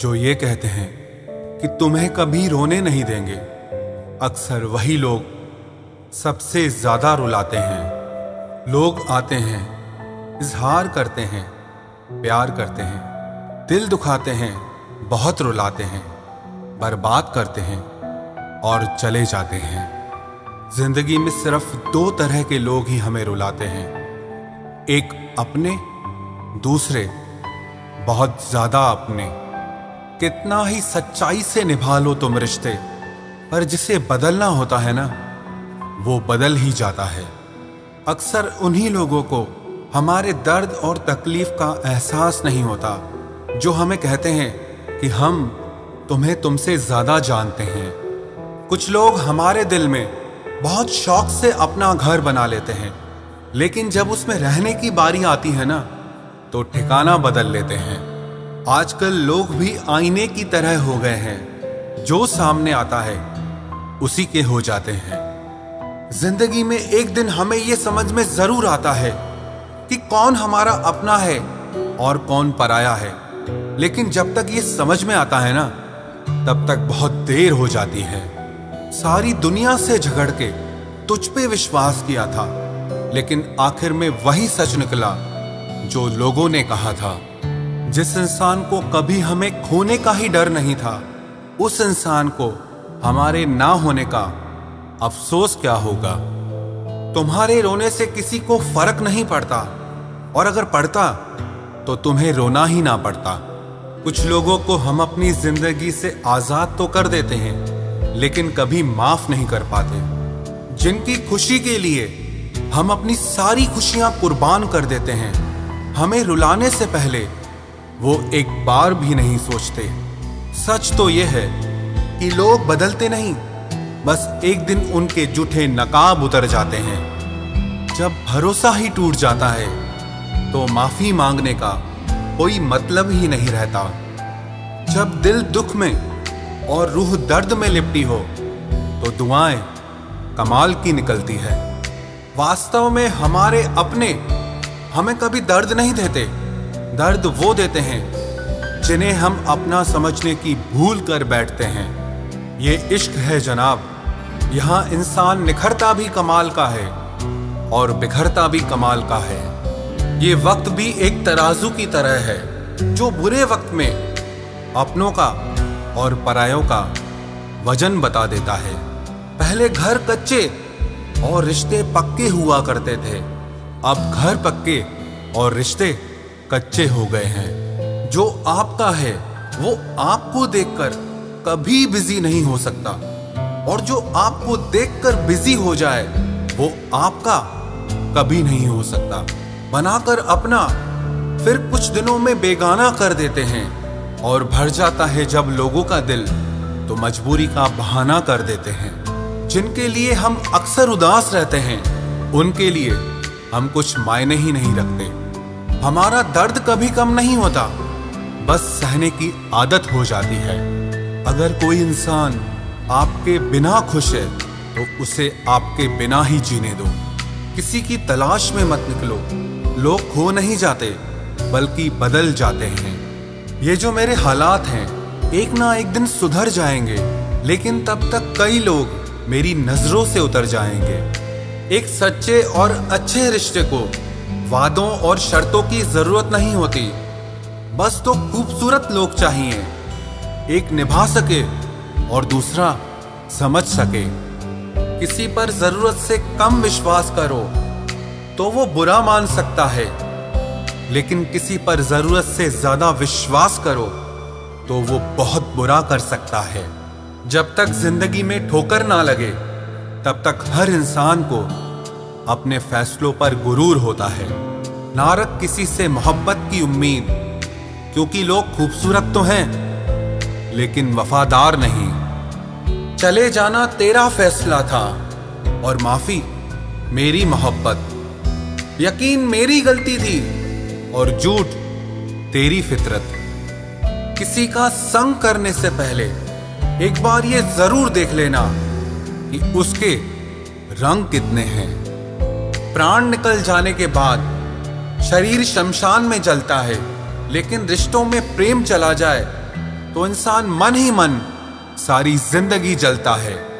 जो ये कहते हैं कि तुम्हें कभी रोने नहीं देंगे, अक्सर वही लोग सबसे ज्यादा रुलाते हैं। लोग आते हैं, इजहार करते हैं, प्यार करते हैं, दिल दुखाते हैं, बहुत रुलाते हैं, बर्बाद करते हैं और चले जाते हैं। जिंदगी में सिर्फ दो तरह के लोग ही हमें रुलाते हैं, एक अपने, दूसरे बहुत ज्यादा अपने। कितना ही सच्चाई से निभा लो तुम रिश्ते, पर जिसे बदलना होता है ना, वो बदल ही जाता है। अक्सर उन्हीं लोगों को हमारे दर्द और तकलीफ का एहसास नहीं होता जो हमें कहते हैं कि हम तुम्हें तुमसे ज्यादा जानते हैं। कुछ लोग हमारे दिल में बहुत शौक से अपना घर बना लेते हैं, लेकिन जब उसमें रहने की बारी आती है ना, तो ठिकाना बदल लेते हैं। आजकल लोग भी आईने की तरह हो गए हैं, जो सामने आता है उसी के हो जाते हैं। जिंदगी में एक दिन हमें यह समझ में जरूर आता है कि कौन हमारा अपना है और कौन पराया है, लेकिन जब तक ये समझ में आता है ना, तब तक बहुत देर हो जाती है। सारी दुनिया से झगड़ के तुझ पे विश्वास किया था, लेकिन आखिर में वही सच निकला जो लोगों ने कहा था। जिस इंसान को कभी हमें खोने का ही डर नहीं था, उस इंसान को हमारे ना होने का अफसोस क्या होगा। तुम्हारे रोने से किसी को फर्क नहीं पड़ता, और अगर पड़ता तो तुम्हें रोना ही ना पड़ता। कुछ लोगों को हम अपनी जिंदगी से आजाद तो कर देते हैं, लेकिन कभी माफ नहीं कर पाते। जिनकी खुशी के लिए हम अपनी सारी खुशियां कुर्बान कर देते हैं, हमें रुलाने से पहले वो एक बार भी नहीं सोचते। सच तो यह है कि लोग बदलते नहीं, बस एक दिन उनके जूठे नकाब उतर जाते हैं। जब भरोसा ही टूट जाता है तो माफी मांगने का कोई मतलब ही नहीं रहता। जब दिल दुख में और रूह दर्द में लिपटी हो, तो दुआएं कमाल की निकलती है। वास्तव में हमारे अपने हमें कभी दर्द नहीं देते, दर्द वो देते हैं जिन्हें हम अपना समझने की भूल कर बैठते हैं। ये इश्क है जनाब, यहाँ इंसान निखरता भी कमाल का है और बिखरता भी कमाल का है। ये वक्त भी एक तराजू की तरह है, जो बुरे वक्त में अपनों का और परायों का वजन बता देता है। पहले घर कच्चे और रिश्ते पक्के हुआ करते थे, अब घर पक्के और रिश्ते कच्चे हो गए हैं। जो आपका है वो आपको देखकर कभी बिजी नहीं हो सकता, और जो आपको देखकर बिजी हो जाए वो आपका कभी नहीं हो सकता। बनाकर अपना फिर कुछ दिनों में बेगाना कर देते हैं, और भर जाता है जब लोगों का दिल तो मजबूरी का बहाना कर देते हैं। जिनके लिए हम अक्सर उदास रहते हैं, उनके लिए हम कुछ मायने ही नहीं रखते। हमारा दर्द कभी कम नहीं होता, बस सहने की आदत हो जाती है। अगर कोई इंसान आपके बिना खुश है, तो उसे आपके बिना ही जीने दो। किसी की तलाश में मत निकलो। लोग खो नहीं जाते, बल्कि बदल जाते हैं। ये जो मेरे हालात हैं, एक ना एक दिन सुधर जाएंगे, लेकिन तब तक कई लोग मेरी नजरों से उतर जाएंगे। एक सच्चे और अच्छे रिश्ते को वादों और शर्तों की जरूरत नहीं होती, बस तो खूबसूरत लोग चाहिए। एक निभा सके और दूसरा समझ सके। किसी पर जरूरत से कम विश्वास करो तो वो बुरा मान सकता है, लेकिन किसी पर जरूरत से ज्यादा विश्वास करो तो वो बहुत बुरा कर सकता है। जब तक जिंदगी में ठोकर ना लगे, तब तक हर इंसान को अपने फैसलों पर गुरूर होता है। ना रख किसी से मोहब्बत की उम्मीद, क्योंकि लोग खूबसूरत तो हैं लेकिन वफादार नहीं। चले जाना तेरा फैसला था और माफी मेरी मोहब्बत। यकीन मेरी गलती थी और झूठ तेरी फितरत। किसी का संग करने से पहले एक बार ये जरूर देख लेना कि उसके रंग कितने हैं। प्राण निकल जाने के बाद शरीर शमशान में जलता है, लेकिन रिश्तों में प्रेम चला जाए तो इंसान मन ही मन सारी जिंदगी जलता है।